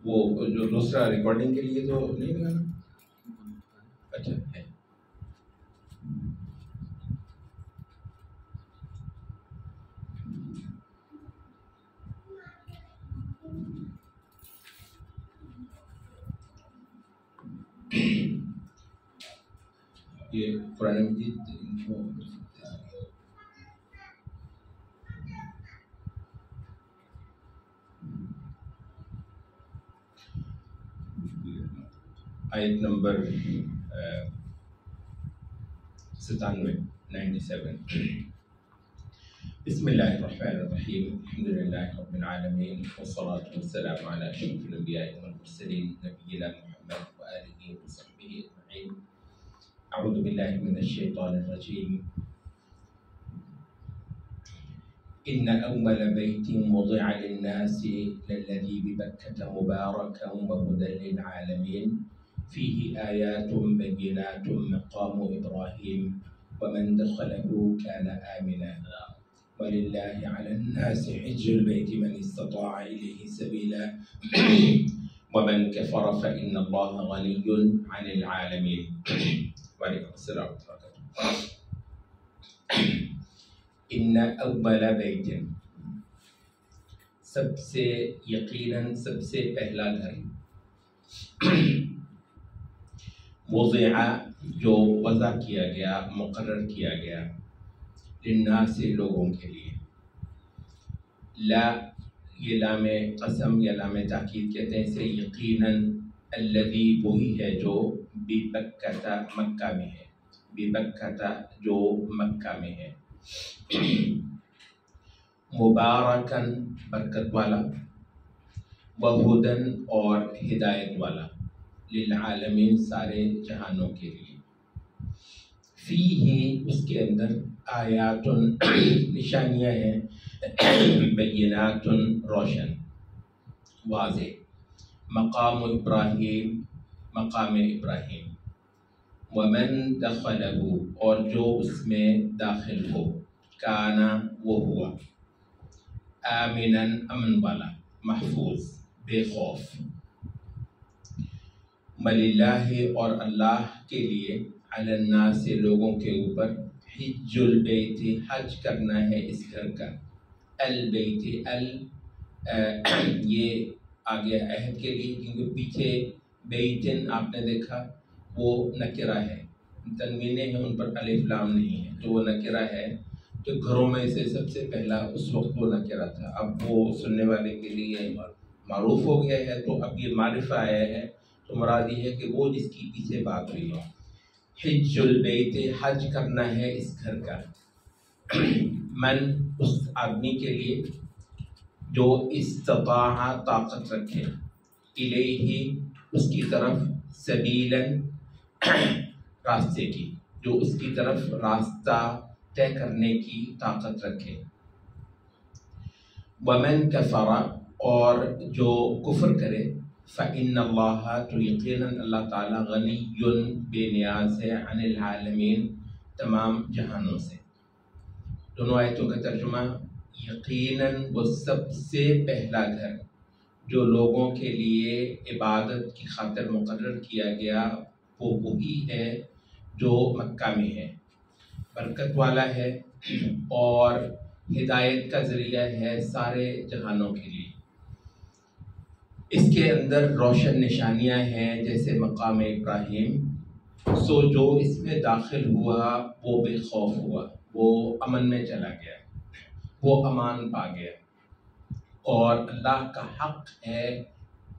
وہ جو دوسرا ریکارڈنگ کے لیے تو نہیں لگانا؟ اچھا ہے. یہ قرآن مجید آیت نمبر 97. بسم اللہ الرحمن الرحیم الحمد للہ رب العالمین والصلاة والسلام علی اشرف الانبیاء والمرسلین نبینا محمد وآلہ وصحبہ اجمعین. اعوذ باللہ من الشیطان الرجیم. ان اول بیت وضع للناس للذی ببکة مبارکا وهدى للعالمین فيه آیات بینات مقام ابراہیم ومن دخله كان آمنا ولله على الناس حج البيت من استطاع إليه سبيلا ومن كفر فإن الله غني عن العالمين. وعليكم السلام ورحمة الله. إن أول بيت سب سے یقیناً سب سے پہلا گھر وضع جو وضع کیا گیا مقرر کیا گیا للناس لوگوں کے لیے. لا یہ لام قسم یا لام تاکید کہتے ہیں اسے. یقیناً الذی وہی ہے جو ببکہ مکہ میں ہے. ببکہ جو مکہ میں ہے. مبارکن برکت والا وہدن اور ہدایت والا للعالمین سارے جہانوں کے لیے. فی ہی اس کے اندر آیات نشانیاں ہیں بینات روشن واضح. مقام ابراہیم مقام ابراہیم. ومن دخلہ اور جو اس میں داخل ہو. کانا وہ ہوا. آمناً امن والا محفوظ بے خوف. وللہ اور اللہ کے لیے علی الناس لوگوں کے اوپر حج البیت حج کرنا ہے اس گھر کا. البیت یہ آگے عہد کے لیے کیونکہ پیچھے بیتن آپ نے دیکھا وہ نکرہ ہے. تنوینیں ہیں ان پر الف لام نہیں ہے تو وہ نکرہ ہے. تو گھروں میں سے سب سے پہلا اس وقت وہ نکرہ تھا. اب وہ سننے والے کے لیے معروف ہو گیا ہے تو اب یہ معرفہ آیا ہے تو مراد یہ ہے کہ وہ جس کی پیچھے بات ہوئی ہے. حج البیت حج کرنا ہے اس گھر کا. من اس آدمی کے لیے جو استطاع طاقت رکھے. الیہ اس کی طرف سبیلاً راستے کی جو اس کی طرف راستہ طے کرنے کی طاقت رکھے. ومن کفر اور جو کفر کرے. فإن اللہ تو یقیناً اللہ تعالیٰ غنی بے نیاز ہے عن العالمین تمام جہانوں سے. دونوں آیتوں کا ترجمہ یقیناً وہ سب سے پہلا گھر جو لوگوں کے لیے عبادت کی خاطر مقرر کیا گیا وہ وہی ہے جو مکہ میں ہے. برکت والا ہے اور ہدایت کا ذریعہ ہے سارے جہانوں کے لیے. اس کے اندر روشن نشانیاں ہیں جیسے مقام ابراہیم. سو جو اس میں داخل ہوا وہ بے خوف ہوا. وہ امن میں چلا گیا. وہ امان پا گیا. اور اللہ کا حق ہے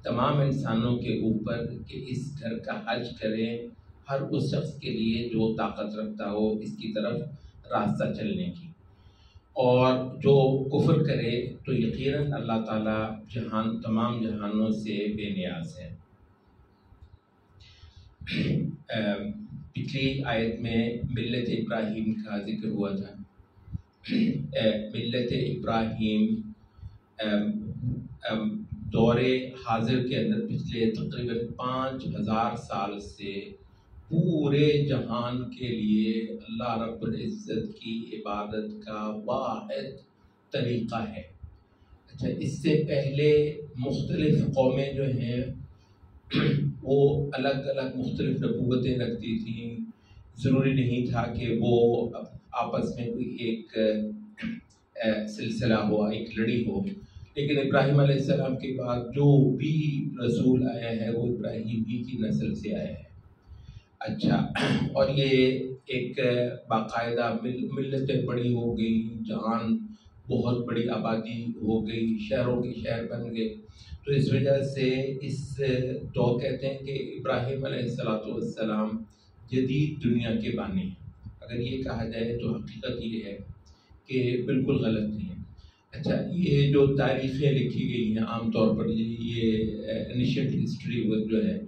تمام انسانوں کے اوپر کہ اس گھر کا حج کریں ہر اس شخص کے لیے جو طاقت رکھتا ہو اس کی طرف راستہ چلنے کی. اور جو کفر کرے تو یقیناً اللہ تعالیٰ تمام جہانوں سے بے نیاز ہے. پچھلی آیت میں ملت ابراہیم کا ذکر ہوا تھا. ملت ابراہیم دور حاضر کے اندر پچھلے تقریباً 5000 سال سے پورے جہان کے لیے اللہ رب العزت کی عبادت کا واحد طریقہ ہے. اچھا، اس سے پہلے مختلف قومیں جو ہیں وہ الگ الگ مختلف نبوتیں رکھتی تھیں. ضروری نہیں تھا کہ وہ آپس میں کوئی ایک سلسلہ ہو، ایک لڑی ہو. لیکن ابراہیم علیہ السلام کے بعد جو بھی رسول آیا ہے وہ ابراہیم ہی کی نسل سے آیا ہے. اچھا، اور یہ ایک باقاعدہ ملتیں بڑی ہو گئی، جہان بہت بڑی آبادی ہو گئی، شہروں کے شہر بن گئے. تو اس وجہ سے تو کہتے ہیں کہ ابراہیم علیہ السلام جدید دنیا کے بانی ہیں. اگر یہ کہا جائے تو حقیقت یہ ہے کہ بالکل غلط نہیں ہے. اچھا، یہ جو تاریخیں لکھی گئی ہیں عام طور پر، یہ انیشیٹ ہسٹری جو ہے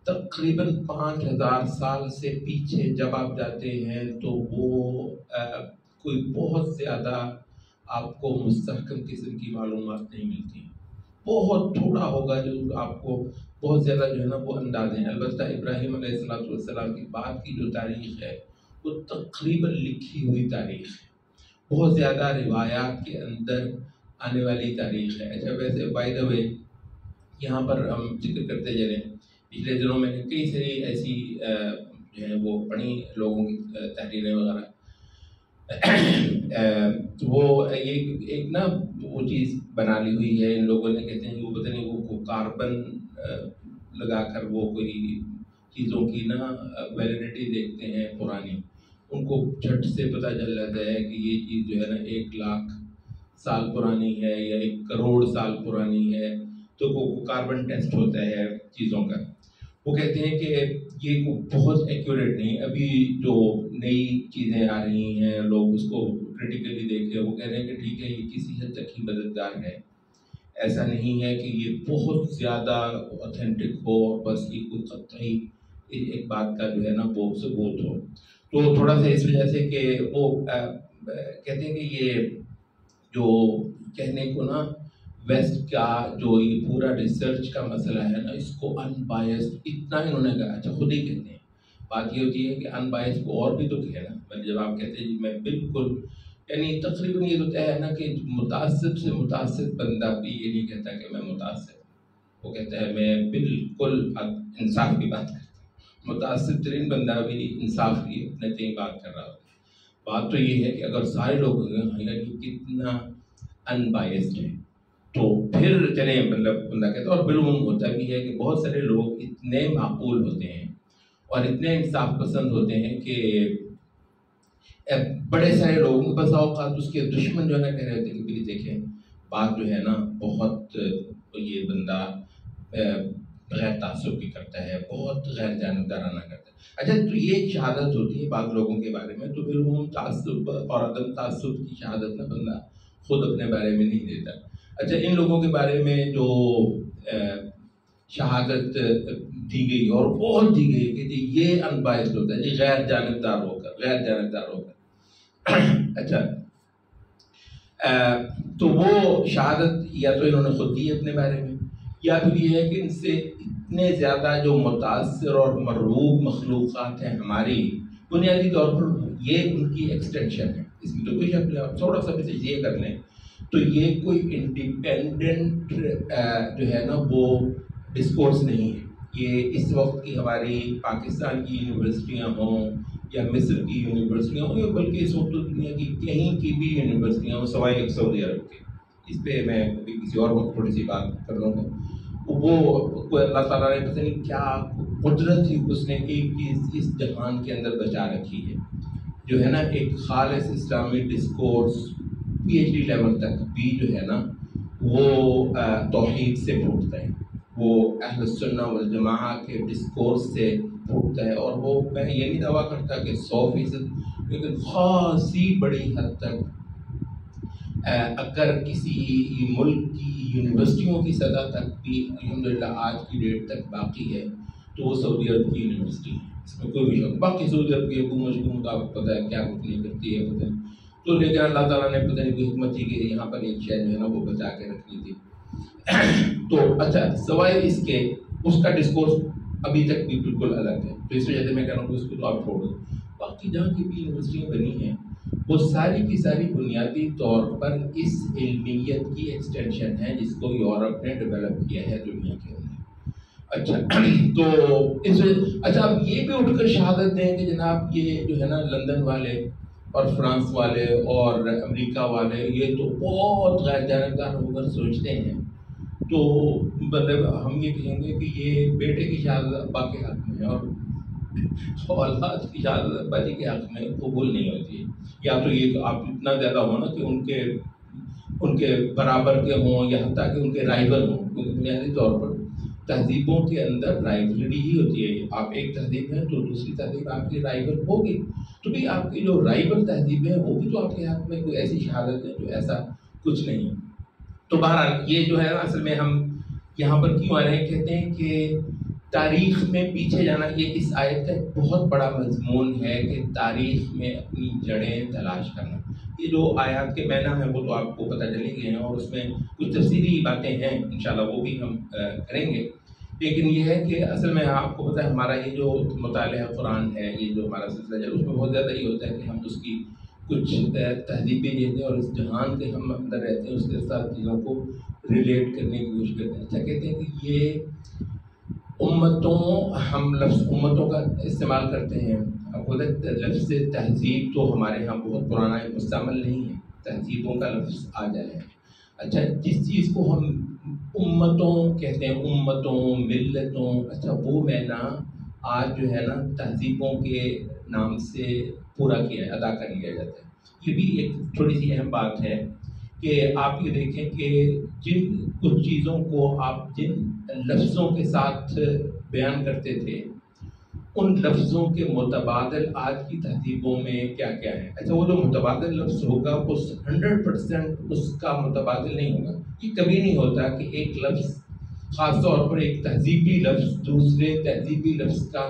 تقریباً 5000 سال سے پیچھے جب آپ جاتے ہیں تو وہ کوئی بہت زیادہ آپ کو مستحکم قسم کی معلومات نہیں ملتی. بہت تھوڑا ہوگا جو آپ کو بہت زیادہ جو ہے نا وہ اندازے ہیں. البتہ ابراہیم علیہ السلام کی بعد کی جو تاریخ ہے وہ تقریباً لکھی ہوئی تاریخ ہے، بہت زیادہ روایات کے اندر آنے والی تاریخ ہے. اچھا، ویسے بائی دا وے یہاں پر ہم ذکر کرتے جا رہے ہیں، پچھلے دنوں میں نے کئی ساری ایسی جو ہے وہ پڑھی لوگوں کی تحریریں وغیرہ. وہ ایک نا وہ چیز بنا لی ہوئی ہے ان لوگوں نے، کہتے ہیں کہ وہ پتہ نہیں وہ کاربن لگا کر وہ کوئی چیزوں کی نا ویلیڈیٹی دیکھتے ہیں پرانی. ان کو جھٹ سے پتہ چل جاتا ہے کہ یہ چیز جو ہے نا 1,00,000 سال پرانی ہے یا 1 کروڑ سال پرانی ہے. تو وہ کاربن ٹیسٹ ہوتا ہے چیزوں کا. وہ کہتے ہیں کہ یہ بہت ایکوریٹ نہیں. ابھی جو نئی چیزیں آ رہی ہیں لوگ اس کو کریٹیکلی دیکھ رہے ہیں، وہ کہہ رہے ہیں کہ ٹھیک ہے یہ کسی حد تک ہی مددگار ہے، ایسا نہیں ہے کہ یہ بہت زیادہ اوتھینٹک ہو، بس یہ کوئی قطعی ایک بات کا جو ہے نا وہ ثبوت ہو. تو تھوڑا سا اس وجہ سے کہ وہ کہتے ہیں کہ یہ جو کہنے کو نا ویسٹ کا جو یہ پورا ریسرچ کا مسئلہ ہے نا، اس کو ان بائسڈ اتنا انہوں نے کہا. اچھا، خود ہی کہتے ہیں. بات یہ ہوتی ہے کہ ان بائسڈ کو اور بھی تو کہنا، جب آپ کہتے ہیں جی میں بالکل، یعنی تقریباً یہ تو ہے نا کہ متعصب سے متعصب بندہ بھی یہ نہیں کہتا کہ میں متعصب ہوں، وہ کہتا ہے میں بالکل انصاف کی بات کرتا ہوں. متعصب ترین بندہ بھی انصاف کی اپنے تئیں بات کر رہا ہوتا ہے. بات تو یہ ہے کہ اگر سارے لوگ کتنا ان بائسڈ ہے تو پھر چلیں مطلب بندہ کہتا ہے. اور بالعموم ہوتا بھی ہے کہ بہت سارے لوگ اتنے معقول ہوتے ہیں اور اتنے انصاف پسند ہوتے ہیں کہ بڑے سارے لوگوں کے بس اوقات اس کے دشمن جو ہے نا کہہ رہے ہوتے ہیں کہ دیکھیں بات جو ہے نا بہت یہ بندہ غیر تعصب کی کرتا ہے، بہت غیر جانبدارانہ کرتا ہے. اچھا، تو یہ ایک شہادت ہوتی ہے بعض لوگوں کے بارے میں. تو بالعموم تعصب اور عدم تعصب کی شہادت نہ بندہ خود اپنے بارے میں نہیں دیتا. اچھا، ان لوگوں کے بارے میں جو شہادت دی گئی اور بہت دی گئی کہ جی یہ ان بائسڈ ہوتا ہے، جی غیر جانبدار ہو کر. اچھا، تو وہ شہادت یا تو انہوں نے خود دی اپنے بارے میں، یا پھر یہ ہے کہ ان سے اتنے زیادہ جو متاثر اور مرعوب مخلوقات ہیں ہماری، بنیادی طور پر یہ ان کی ایکسٹینشن ہے. اس میں تو کوئی شک نہیں. تھوڑا سا بھی تجزیہ کر لیں تو یہ کوئی انڈیپینڈنٹ جو ہے نا وہ ڈسکورس نہیں ہے. یہ اس وقت کی ہماری پاکستان کی یونیورسٹیاں ہوں یا مصر کی یونیورسٹیاں ہوں، بلکہ اس وقت دنیا کی کہیں کی بھی یونیورسٹیاں ہوں سوائے ایک سعودی عرب کے. اس پہ میں کبھی کسی اور وقت تھوڑی سی بات کر لوں گا. وہ اللہ تعالیٰ نے پتہ نہیں کیا قدرت ہی اس نے ایک چیز اس جہان کے اندر بچا رکھی ہے جو ہے نا ایک خالص اسلامی discourse P H D level تک بھی جو ہے نا وہ توحید سے پھوٹتا ہے، وہ اہل السنہ والجماعہ کے ڈسکورس سے پھوٹتا ہے. اور وہ میں یہ نہیں دعویٰ کرتا کہ 100%، لیکن خاصی بڑی حد تک اگر کسی ملک کی یونیورسٹیوں کی سطح تک بھی الحمدللہ آج کی ڈیٹ تک باقی ہے تو وہ سعودی عرب کی یونیورسٹی ہے. اس میں کوئی بھی شک. باقی سعودی عرب کی حکومت کا پتہ ہے کیا کچھ نہیں کرتی ہے پتہ نہیں. تو لیکن اللہ تعالیٰ نے پتہ نہیں کوئی حکمت تھی کہ یہاں پر ایک شے جو ہے نا وہ بچا کے رکھنی تھی. تو اچھا، سوائے اس کے اس کا ڈسکورس ابھی تک بھی بالکل الگ ہے. تو اس وجہ سے میں کہہ رہا ہوں کہ اس کو تو آپ چھوڑ دو. باقی جہاں کی بھی یونیورسٹیاں بنی ہیں وہ ساری کی ساری بنیادی طور پر اس علمیت کی ایکسٹینشن ہے جس کو یورپ نے ڈیولپ کیا ہے دنیا کے اندر. اچھا تو اچھا اب یہ بھی اٹھ کر شہادت دیں کہ جناب یہ جو ہے نا لندن والے اور فرانس والے اور امریکہ والے یہ تو بہت غیر جانبدار ہو کر سوچتے ہیں، تو مطلب ہم یہ کہیں گے کہ یہ بیٹے کی شہادت ابا کے حق میں اور اولاد کی شہادت ابا جی کے حق میں قبول نہیں ہوتی ہے. یا تو یہ کہ آپ اتنا زیادہ ہو نا کہ ان کے برابر کے ہوں یا حتیٰ کہ ان کے رائیول ہوں، کیونکہ بنیادی طور پر تہذیبوں کے اندر رائیولری ہی ہوتی ہے. آپ ایک تہذیب ہیں تو دوسری تہذیب آپ کی رائیول ہوگی، تو بھی آپ کی جو رائیول تہذیب ہے وہ بھی تو آپ کے حق میں کوئی ایسی شہادت ہے جو ایسا کچھ نہیں. تو بہرحال یہ جو ہے اصل میں ہم یہاں پر کیوں آ رہے ہیں، کہتے ہیں کہ تاریخ میں پیچھے جانا یہ اس آیت کا ایک بہت بڑا مضمون ہے کہ تاریخ میں اپنی جڑیں تلاش کرنا. یہ جو آیات کے معنی ہیں وہ تو آپ کو پتہ چلے گئے ہیں اور اس میں کچھ تفصیلی باتیں ہیں انشاءاللہ وہ بھی ہم کریں گے. لیکن یہ ہے کہ اصل میں آپ کو پتہ ہے ہمارا یہ جو مطالعہ قرآن ہے، یہ جو ہمارا سلسلہ ہے اس میں بہت زیادہ یہ ہوتا ہے کہ ہم اس کی کچھ تہذیبیں لیتے ہیں اور اس جہان کے ہم اندر رہتے ہیں اس کے ساتھ چیزوں کو ریلیٹ کرنے کی کوشش کرتے ہیں. اچھا کہتے ہیں کہ یہ ہم لفظ امتوں کا استعمال کرتے ہیں. آپ کو لفظ تہذیب تو ہمارے ہاں بہت پرانا ہے، مستعمل نہیں ہے، تہذیبوں کا لفظ آ جائے. اچھا جس چیز کو ہم امتوں کہتے ہیں، امتوں ملتوں، اچھا وہ معنی آج جو ہے نا تہذیبوں کے نام سے پورا کیا ہے، ادا کر لیا جاتا ہے. یہ بھی ایک تھوڑی سی اہم بات ہے کہ آپ یہ دیکھیں کہ جن کچھ چیزوں کو آپ جن لفظوں کے ساتھ بیان کرتے تھے ان لفظوں کے متبادل آج کی تہذیبوں میں کیا کیا ہے. اچھا وہ جو متبادل لفظ ہوگا وہ 100% اس کا متبادل نہیں ہوگا. یہ کبھی نہیں ہوتا کہ ایک لفظ خاص طور پر ایک تہذیبی لفظ دوسرے تہذیبی لفظ کا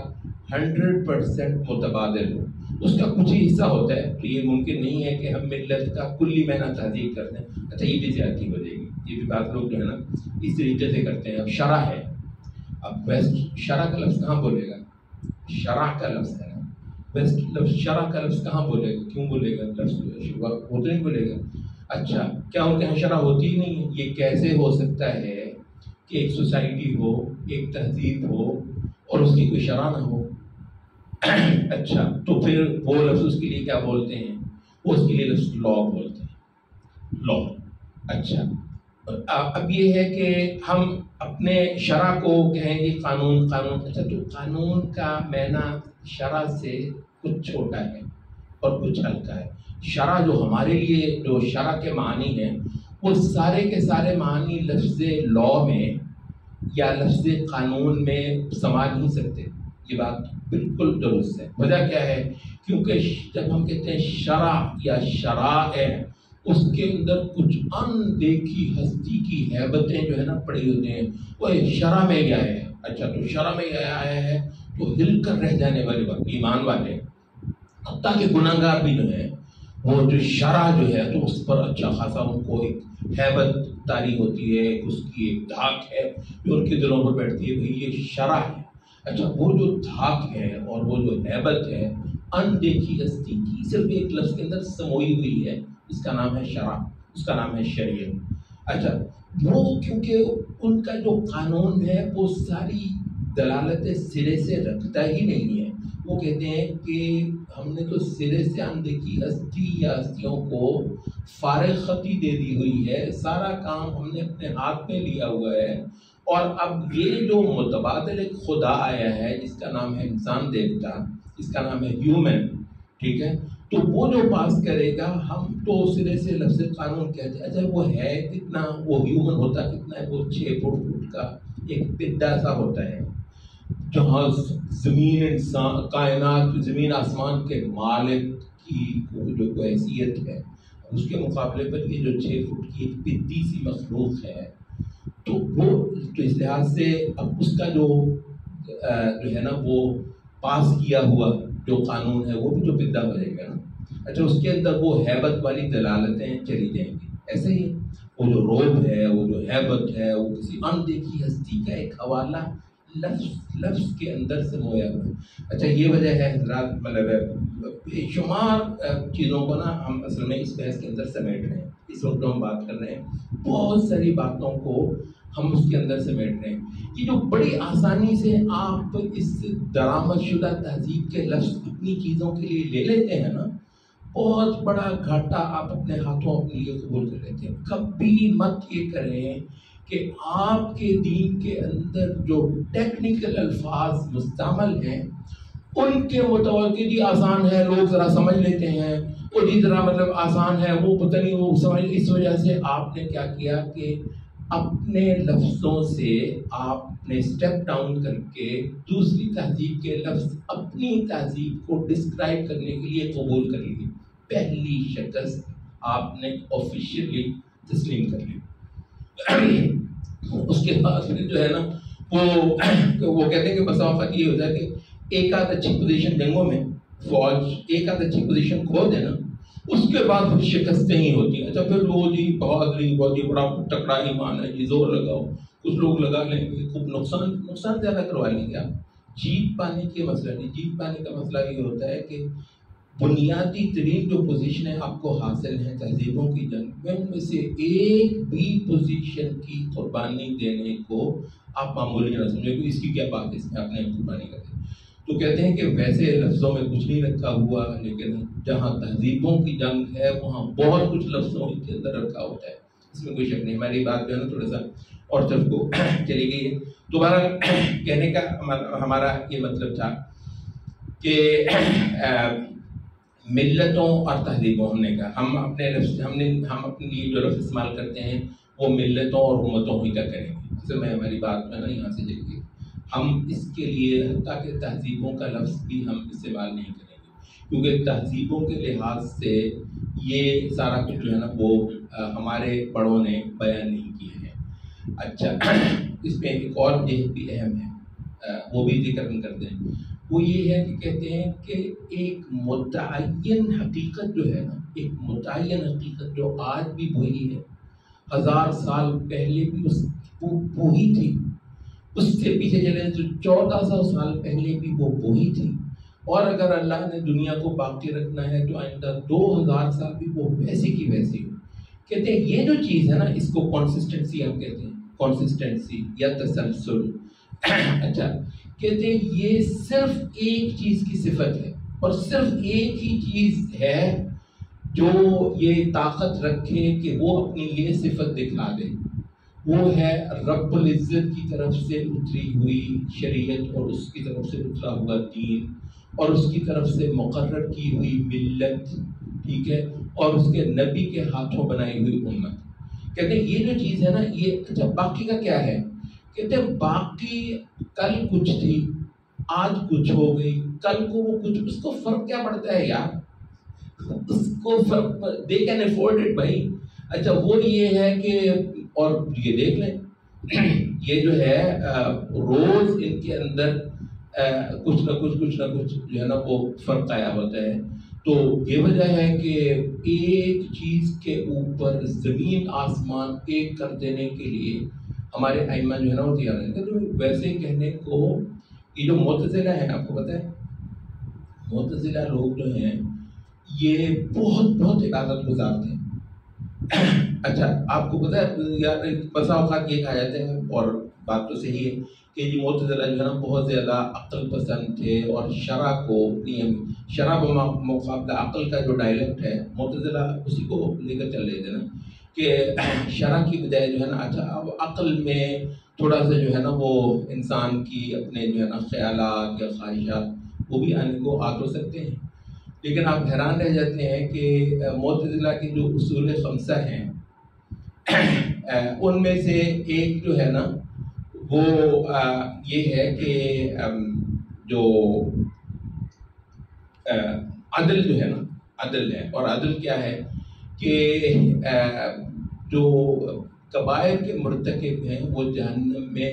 100% متبادل ہو. اس کا کچھ ہی حصہ ہوتا ہے. تو یہ ممکن نہیں ہے کہ ہم ملت کا کلی معنی تہذیب کرتے ہیں. اچھا یہ بھی زیادتی ہو جائے گی. یہ بھی بات لوگ جو ہے نا اس طریقے سے کرتے ہیں. اب شرح ہے، اب ویسٹ شرح کا لفظ کہاں بولے گا؟ شرح کا لفظ ہے نا، ویسٹ لفظ شرح کا لفظ کہاں بولے گا؟ کیوں بولے گا؟ لفظ وہ تو نہیں بولے گا. اچھا کیا ان کے یہاں شرح ہوتی ہی نہیں ہے؟ یہ کیسے ہو سکتا ہے کہ ایک سوسائٹی ہو، ایک تہذیب ہو اور اس کی کوئی شرح نہ ہو؟ اچھا تو پھر وہ لفظ اس کے لیے کیا بولتے ہیں؟ وہ اس کے لیے لفظ لا بولتے ہیں، لا. اچھا اب یہ ہے کہ ہم اپنے شرع کو کہیں گے قانون. اچھا تو قانون کا معنی شرع سے کچھ چھوٹا ہے اور کچھ ہلکا ہے. شرع جو ہمارے لیے جو شرع کے معنی ہیں وہ سارے کے سارے معنی لفظ لا میں یا لفظ قانون میں سما نہیں سکتے. یہ بات بالکل درست ہے. وجہ کیا ہے؟ کیونکہ جب ہم کہتے ہیں شرع یا شرائع اس کے اندر کچھ ان دیکھی ہستی کی ہیبتیں جو ہے نا پڑی ہوتی ہیں. وہ شرع میں کیا ہے؟ اچھا تو شرع میں آیا ہے تو ہل کر رہ جانے والے وقت ایمان والے حتیٰ کہ گناہگار بھی جو ہے وہ جو شرع جو ہے تو اس پر اچھا خاصا ان کو ایک ہیبت طاری ہوتی ہے، اس کی ایک دھاک ہے جو ان کے دلوں پر بیٹھتی ہے. بھئی یہ شرع ہے. اچھا وہ جو دھاک ہے اور وہ جو ہیبت ہے ان دیکھی ہستی کی صرف ایک لفظ کے اندر سموئی ہوئی ہے، اس کا نام ہے شرع، اس کا نام ہے شریعت. اچھا وہ کیونکہ ان کا جو قانون ہے وہ ساری دلالت سرے سے رکھتا ہی نہیں ہے. وہ کہتے ہیں کہ ہم نے تو سرے سے اندیکھی ہستی یا ہستیوں کو فارغ خطی دے دی ہوئی ہے، سارا کام ہم نے اپنے ہاتھ میں لیا ہوا ہے. اور اب یہ جو متبادل ایک خدا آیا ہے جس کا نام ہے انسان دیوتا، جس کا نام ہے ہیومن، ٹھیک ہے، تو وہ جو پاس کرے گا ہم تو سرے سے لفظ قانون کہتے ہیں. اچھا وہ ہے کتنا، وہ ہیومن ہوتا کتنا ہے؟ وہ 6 فٹ کا ایک پدا سا ہوتا ہے جہاں زمین انسان کائنات زمین آسمان کے مالک کی جو حیثیت ہے اس کے مقابلے پر یہ جو 6 فٹ کی ایک پدی سی مخلوق ہے تو وہ تو اس لحاظ سے اب اس کا جو ہے نا وہ پاس کیا ہوا جو قانون ہے وہ بھی تو پدا ہو جائے گا نا. اچھا اس کے اندر وہ ہیبت والی دلالتیں چلی جائیں گی. ایسے ہی وہ جو روب ہے، وہ جو ہیبت ہے، وہ کسی اندیکھی ہستی کا ایک حوالہ لفظ کے اندر سے مویا ہوا ہے۔ اچھا یہ وجہ ہے حضرات، مطلب بے شمار چیزوں کو نا ہم اصل میں اس بحث کے اندر سمیٹ رہے ہیں۔ اس وقت ہم بات کر رہے ہیں بہت ساری باتوں کو ہم اس کے اندر سمیٹ رہے ہیں کہ جو بڑی آسانی سے آپ اس درآمد شدہ تہذیب کے لفظ اپنی چیزوں کے لیے لے لیتے ہیں نا، بہت بڑا گھاٹا آپ اپنے ہاتھوں اپنے لیے قبول کر لیتے ہیں۔ کبھی مت یہ کریں کہ آپ کے دین کے اندر جو ٹیکنیکل الفاظ مستعمل ہیں ان کے متوقع جی آسان ہے، لوگ ذرا سمجھ لیتے ہیں، وہ جی ذرا مطلب آسان ہے، وہ پتہ نہیں وہ سمجھ، اس وجہ سے آپ نے کیا کیا کہ اپنے لفظوں سے آپ نے اسٹیپ ڈاؤن کر کے دوسری تہذیب کے لفظ اپنی تہذیب کو ڈسکرائب کرنے کے لیے قبول کر لیے۔ پہلی شکست آپ نے آفیشیلی تسلیم کر لی۔ اس کے بعد پھر جو ہے نا وہ کہتے ہیں کہ بسا اوقات یہ ہوتا ہے کہ ایک آدھ اچھی پوزیشن جنگوں میں فوج ایک آدھ اچھی پوزیشن کھو دینا، اس کے بعد پھر شکستیں ہی ہوتی ہیں۔ اچھا پھر وہ جی بہادری بہت ہی بڑا تکڑا ایمان ہے جی، زور لگاؤ، کچھ لوگ لگا لیں گے، خوب نقصان زیادہ کروا لیں گے آپ۔ جیت پانے کے مسئلہ نہیں، جیت پانے کا مسئلہ یہ ہوتا ہے کہ بنیادی ترین جو پوزیشنیں آپ کو حاصل ہیں تہذیبوں کی جنگ میں، ان میں سے ایک بھی پوزیشن کی قربانی دینے کو آپ معمولی نہ سمجھیں کہ اس کی کیا بات ہے، اس میں آپ نے قربانی کر دی۔ تو کہتے ہیں کہ ویسے لفظوں میں کچھ نہیں رکھا ہوا، لیکن جہاں تہذیبوں کی جنگ ہے وہاں بہت کچھ لفظوں کے اندر رکھا ہوتا ہے، اس میں کوئی شک نہیں۔ ہماری بات جو ہے نا تھوڑا سا اور طرف کو چلی گئی ہے۔ دوبارہ کہنے کا ہمارا یہ مطلب تھا کہ ملتوں اور تہذیبوں، ہم نے کہا ہم اپنے لفظ ہم اپنے لیے جو لفظ استعمال کرتے ہیں وہ ملتوں اور امتوں ہی کا کریں گے۔ اس میں ہماری بات جو ہے نا یہاں سے چلی گئی۔ ہم اس کے لیے حتیٰ کہ تہذیبوں کا لفظ بھی ہم استعمال نہیں کریں گے، کیونکہ تہذیبوں کے لحاظ سے یہ سارا کچھ جو ہے نا وہ ہمارے بڑوں نے بیان نہیں کیا ہے۔ اچھا اس میں ایک اور جہت بھی اہم ہے، وہ بھی ذکر کر دیں، وہ یہ ہے کہ کہتے ہیں کہ ایک متعین حقیقت جو ہے نا، ایک متعین حقیقت جو آج بھی وہی ہے، 1000 سال پہلے بھی وہی تھی، اس سے پیچھے چلے تو 1400 سال پہلے بھی وہ وہی تھی، اور اگر اللہ نے دنیا کو باقی رکھنا ہے تو آئندہ 2000 سال بھی وہ ویسی کی ویسی ہو۔ کہتے ہیں یہ جو چیز ہے نا، اس کو کنسسٹنسی آپ کہتے ہیں، کنسسٹنسی یا تسلسل۔ اچھا کہتے ہیں یہ صرف ایک چیز کی صفت ہے، اور صرف ایک ہی چیز ہے جو یہ طاقت رکھے کہ وہ اپنی یہ صفت دکھا دے، وہ ہے رب العزت کی طرف سے اتری ہوئی شریعت اور اس کی طرف سے اترا ہوا دین اور اس کی طرف سے مقرر کی ہوئی ملت، ٹھیک ہے، اور اس کے نبی کے ہاتھوں بنائی ہوئی امت۔ کہتے ہیں یہ جو چیز ہے نا یہ، اچھا باقی کا کیا ہے؟ کہتے ہیں باقی کل کچھ تھی، آج کچھ ہو گئی، کل کو وہ کچھ، اس کو فرق کیا پڑتا ہے یار، اس کو فرق دے کین افورڈ اٹ بھائی۔ اچھا وہ یہ ہے کہ، اور یہ دیکھ لیں یہ جو ہے روز ان کے اندر کچھ نہ کچھ جو ہے نا وہ فرق آیا ہوتا ہے۔ تو یہ وجہ ہے کہ ایک چیز کے اوپر زمین آسمان ایک کر دینے کے لیے ہمارے ائمہ جو ہے نا وہ تیار ہیں۔ تو ویسے کہنے کو یہ جو معتزلہ ہیں، آپ کو پتہ ہے معتزلہ لوگ جو ہیں یہ بہت عبادت گزار تھے۔ اچھا آپ کو پتہ ہے یار بسا اوقات یہ کہا جاتا ہے، اور بات تو صحیح ہے کہ یہ معتزلہ جو ہے نا بہت زیادہ عقل پسند تھے، اور شرع کو شرع بمقابلہ عقل کا جو ڈائلیکٹ ہے معتزلہ اسی کو لے کر چل رہے تھے نا، کہ شرع کی بجائے جو ہے نا اچھا اب عقل میں تھوڑا سا جو ہے نا وہ انسان کی اپنے جو ہے نا خیالات یا خواہشات وہ بھی آنے کو آ تو سکتے ہیں، لیکن آپ حیران رہ جاتے ہیں کہ معتزلہ کے جو اصول خمسہ ہیں ان میں سے ایک جو ہے نا وہ یہ ہے کہ جو عدل جو ہے نا، عدل ہے، اور عدل کیا ہے کہ جو کبائر کے مرتکب ہیں وہ جہنم میں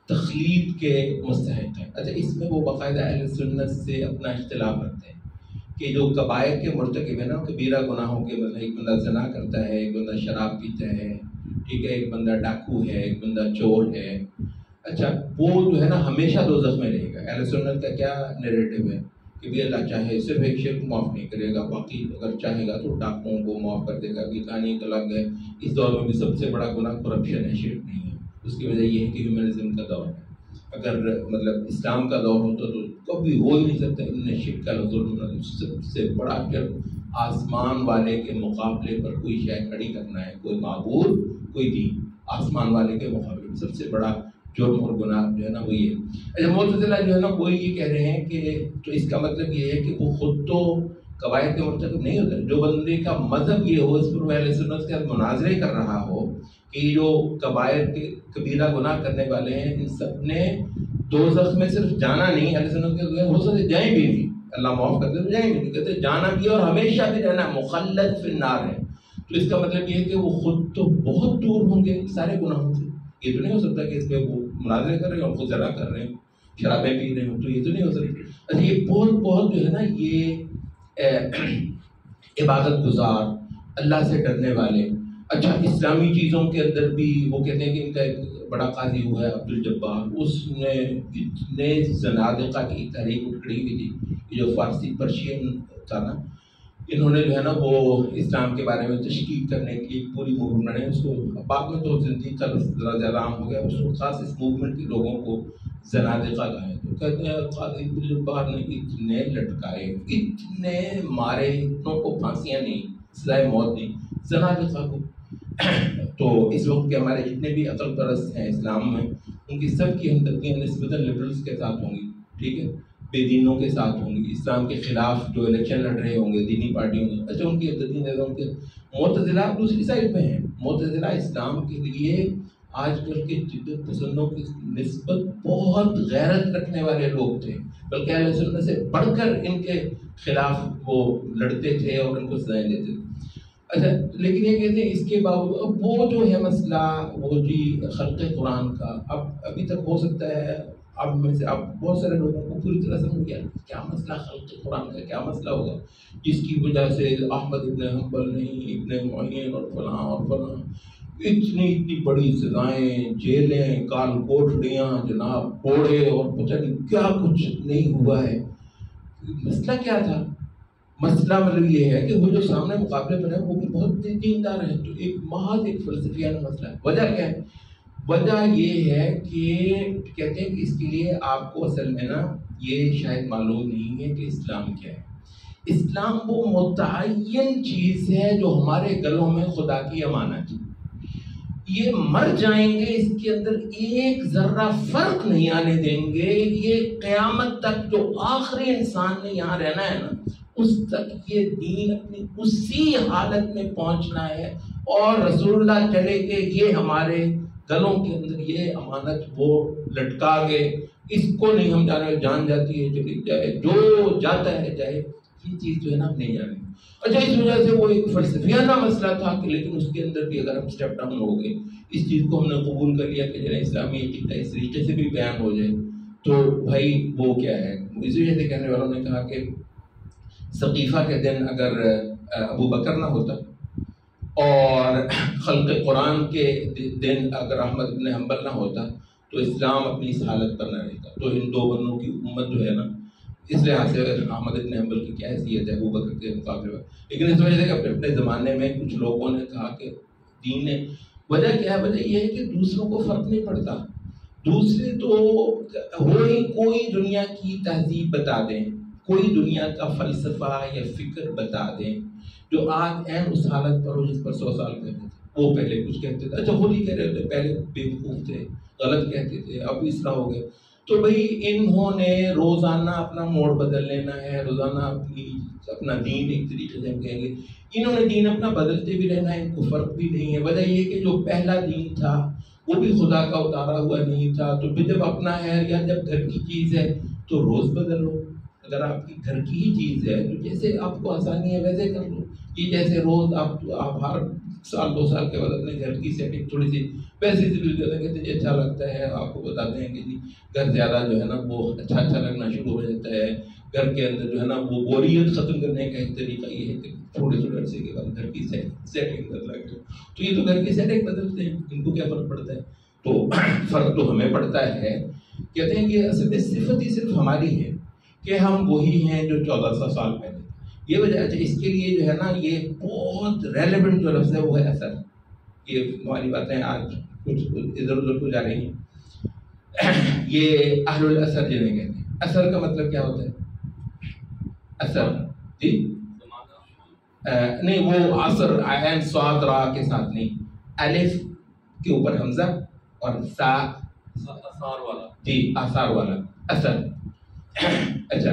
تخلید کے مستحق ہیں۔ اچھا اس میں وہ باقاعدہ اہل سنت سے اپنا اختلاف رکھتے ہیں کہ جو کبائر کے مرتکب ہیں نا، کبیرہ گناہوں کے، مطلب ایک بندہ زنا کرتا ہے، ایک بندہ شراب پیتا ہے، ٹھیک ہے، ایک بندہ ڈاکو ہے، ایک بندہ چور ہے، اچھا وہ جو ہے نا ہمیشہ دوزخ میں رہے گا. اہل سنت کا کیا نیریٹو ہے کہ بھی اللہ چاہے صرف ایک شرک معاف نہیں کرے گا, باقی اگر چاہے گا تو ڈاکوؤں کو معاف کر دے گا. یہ کہانی ایک الگ ہے. اس دور میں بھی سب سے بڑا گناہ کرپشن ہے, شرک نہیں ہے. اس کی وجہ یہ ہے کہ ہیومنزم کا دور ہے. اگر مطلب اسلام کا دور ہوتا تو کبھی ہو ہی نہیں سکتا. ان شرک کا ظلم سب سے بڑا شرک آسمان والے کے مقابلے پر کوئی شے کھڑی کرنا ہے, کوئی معبود کوئی دین آسمان والے کے مقابلے میں سب سے بڑا جرم اور گناہ جو ہے نا وہ یہ. اچھا معتزلہ جو ہے نا وہ یہ کہہ رہے ہیں کہ تو اس کا مطلب یہ ہے کہ وہ خود تو قواعد کے مرتکب نہیں ہوتا. جو بندے کا مذہب یہ ہو, اس پر وہ اہل سنت کے ساتھ مناظرے کر رہا ہو کہ جو قواعد کے کبیرہ گناہ کرنے والے ہیں ان سب نے دوزخ میں صرف جانا نہیں, اہل سنت کے ہو سکتے جائیں بھی نہیں, اللہ معاف کرتے تو جائیں بھی نہیں, کہتے جانا بھی اور ہمیشہ بھی رہنا, مخلد فی النار ہے. تو اس کا مطلب یہ ہے کہ وہ خود تو بہت دور ہوں گے سارے گناہوں سے. یہ تو نہیں ہو سکتا کہ اس پہ وہ مناظرے کر رہے ہیں, خود ذرا کر رہے ہیں, شرابیں پی رہے ہوں, تو یہ تو نہیں ہو سکتی. اچھا یہ بہت بہت جو ہے نا یہ عبادت گزار, اللہ سے ڈرنے والے. اچھا اسلامی چیزوں کے اندر بھی وہ کہتے ہیں کہ ان کا ایک بڑا قاضی ہوا ہے عبد الجبار, اس نے اتنے زنادقہ کی تحریک اٹھڑی ہوئی تھی. یہ جو فارسی پرشین تھا نا, انہوں نے جو ہے نا وہ اسلام کے بارے میں تشکیق کرنے کی پوری موومنٹ نے اس کو, بعد میں تو زندگی کا ذرا زیادہ عام ہو گیا, اس کو خاص اس موومنٹ کے لوگوں کو زنادقہ کہا ہے. تو کہتے ہیں قاضی عبد الجبار نے اتنے لٹکائے, اتنے مارے, اتنوں کو پھانسیاں نہیں, سزائے موت نہیں, زنادقہ کو. تو اس وقت کے ہمارے جتنے بھی عقل پرست ہیں اسلام میں, ان کی سب کی ہمدردیاں نسبتاً لبرلس کے ساتھ ہوں گی, ٹھیک ہے, بے دینوں کے ساتھ ہوں گی, اسلام کے خلاف جو الیکشن لڑ رہے ہوں گے دینی پارٹیوں کے. اچھا ان کی ہمدردیاں زیادہ ان کے. معتزلہ دوسری سائڈ پہ ہیں. معتزلہ اسلام کے لیے آج کل کے جدت پسندوں کی نسبت بہت غیرت رکھنے والے لوگ تھے, بلکہ اہل سنت سے بڑھ کر ان کے خلاف وہ لڑتے تھے اور ان کو سزائیں دیتے تھے. اچھا لیکن یہ کہتے ہیں اس کے باوجود اب وہ جو ہے مسئلہ وہ جی خلق قرآن کا, اب ابھی تک ہو سکتا ہے اب میں سے اب بہت سارے لوگوں کو پوری طرح سمجھ گیا کیا مسئلہ خلق قرآن کا کیا مسئلہ ہوگا, جس کی وجہ سے احمد ابن حنبل نہیں, ابن معین اور فلاں اتنی بڑی سزائیں, جیلیں, کال کوٹڑیاں, جناب کوڑے, اور پتہ نہیں کیا کچھ نہیں ہوا ہے. مسئلہ کیا تھا؟ مسئلہ مطلب یہ ہے کہ وہ جو سامنے مقابلے پر ہے وہ بھی بہت دیندار ہیں. تو ایک محض ایک فلسفیانہ مسئلہ ہے. وجہ کیا ہے؟ وجہ یہ ہے کہ کہتے ہیں کہ اس کے لیے آپ کو اصل میں نا یہ شاید معلوم نہیں ہے کہ اسلام کیا ہے. اسلام وہ متعین چیز ہے جو ہمارے گلوں میں خدا کی امانت ہے. یہ مر جائیں گے, اس کے اندر ایک ذرہ فرق نہیں آنے دیں گے. یہ قیامت تک جو آخری انسان نے یہاں رہنا ہے نا, اس تک یہ دین اپنی اسی حالت میں پہنچنا ہے. اور رسول اللہ چلے کہ یہ ہمارے گلوں کے اندر یہ امانت وہ لٹکا گئے, اس کو نہیں ہم جانے, جان جاتی ہے چلی جائے, جو جاتا ہے جائے, یہ چیز جو ہے نا ہم نہیں جانیں. اچھا اس وجہ سے وہ ایک فلسفیانہ مسئلہ تھا کہ لیکن اس کے اندر بھی اگر ہم اسٹیپ ڈاؤن ہو گئے, اس چیز کو ہم نے قبول کر لیا کہ جنہیں اسلامی عقیدہ اس طریقے سے بھی بیان ہو جائے تو بھائی وہ کیا ہے. اس وجہ سے کہنے والوں نے کہا کہ ثقیفہ کے دن اگر ابو بکر نہ ہوتا اور خلق قرآن کے دن اگر احمد بن حنبل نہ ہوتا تو اسلام اپنی اس حالت پر نہ رہتا. تو ان دو بندوں کی امت جو ہے نا, اس لحاظ سے احمد بن حنبل کی کیا حیثیت ہے ابو بکر کے مقابلے میں. لیکن اس وجہ سے کہ اپنے زمانے میں کچھ لوگوں نے کہا کہ دین نے, وجہ کیا ہے, وجہ یہ ہے کہ دوسروں کو فرق نہیں پڑتا. دوسرے تو ہوئی کوئی دنیا کی تہذیب بتا دیں, کوئی دنیا کا فلسفہ یا فکر بتا دیں جو آج این اس حالت پر ہو جس پر 100 سال پہلے تھے. وہ پہلے کچھ کہتے تھے, اچھا خود ہی کہہ رہے تھے پہلے بیوقوف تھے, غلط کہتے تھے, اب اس طرح ہو گئے. تو بھئی انہوں نے روزانہ اپنا موڑ بدل لینا ہے, روزانہ اپنا دین ایک طریقے سے ہم کہیں گے انہوں نے دین اپنا بدلتے بھی رہنا ہے, ان کو فرق بھی نہیں ہے. وجہ یہ کہ جو پہلا دین تھا وہ بھی خدا کا اتارا ہوا نہیں تھا. تو پھر جب اپنا ہے یا جب گھر کی چیز ہے تو روز بدلو. اگر آپ کی گھر کی ہی چیز ہے تو جیسے آپ کو آسانی ہے ویسے کر لو. یہ جیسے روز آپ ہر سال 2 سال کے بعد اپنے گھر کی سیٹنگ تھوڑی سی ویسے سے بھی کہتے ہیں کہ اچھا لگتا ہے, آپ کو بتاتے ہیں کہ جی گھر زیادہ جو ہے نا وہ اچھا لگنا شروع ہو جاتا ہے. گھر کے اندر جو ہے نا وہ بوریت ختم کرنے کا ایک طریقہ یہ ہے کہ تھوڑے عرصے کے بعد گھر کی سیٹنگ بدلا کرو. تو یہ تو گھر کی سیٹنگ بدلتے ہیں, ان کو کیا فرق پڑتا ہے. تو فرق تو ہمیں پڑتا ہے. کہتے ہیں کہ اصل میں صفت ہی صرف ہماری ہے کہ ہم وہی ہیں جو 1400 سال پہلے. یہ وجہ ہے اس کے لیے جو ہے نا یہ بہت ریلیونٹ جو لفظ ہے وہ ہے اثر. یہ ہماری باتیں آج کچھ ادھر ادھر کو جا رہی ہیں. یہ اہل الاثر جنہیں کہتے ہیں. اثر کا مطلب کیا ہوتا ہے؟ اثر جی نہیں، وہ اثر عین صاد را کے ساتھ نہیں، الف کے اوپر حمزہ اور سا آثار والا. جی آثار والا اثر. اچھا